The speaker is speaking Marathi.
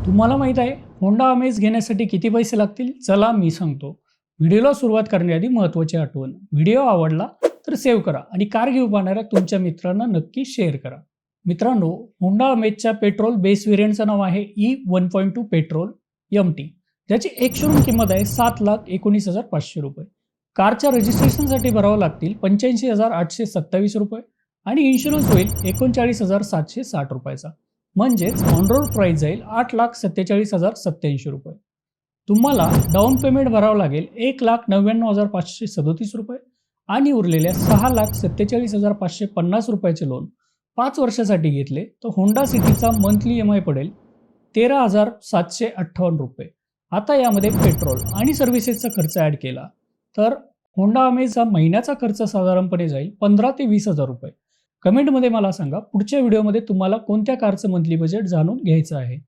तुम्हाला माहीत आहे होंडा अमेज घेण्यासाठी किती पैसे लागतील? चला मी सांगतो. व्हिडिओला सुरुवात करण्याआधी महत्त्वाची आठवण. व्हिडिओ आवडला तर सेव्ह करा आणि कार घेऊ पाहणाऱ्या तुमच्या मित्रांना नक्की शेअर करा. मित्रांनो, होंडा अमेजच्या पेट्रोल बेस व्हेरियंटचं नाव आहे E1.2 पेट्रोल MT, ज्याची एक शोरूम किंमत आहे 7,19,500 रुपये. कारच्या रजिस्ट्रेशनसाठी भरावं लागतील 85,827 रुपये आणि इन्शुरन्स होईल 39,760 रुपयाचा. म्हणजेच ऑन रोड प्राईस जाईल 8,47,087 रुपये. तुम्हाला डाऊन पेमेंट भरावं लागेल 1,99,537 रुपये आणि उरलेल्या 6,47,550 रुपयाचे लोन 5 वर्षासाठी घेतले तर होंडा सिटीचा मंथली EMI पडेल 13,758 रुपये. आता यामध्ये पेट्रोल आणि सर्व्हिसेसचा खर्च ॲड केला तर होंडा अमेजचा महिन्याचा खर्च साधारणपणे जाईल 15,000 ते 20,000 रुपये. कमेंटमध्ये मला सांगा पुढच्या व्हिडिओमध्ये तुम्हाला कोणत्या कारचं मंथली बजेट जाणून घ्यायचं आहे.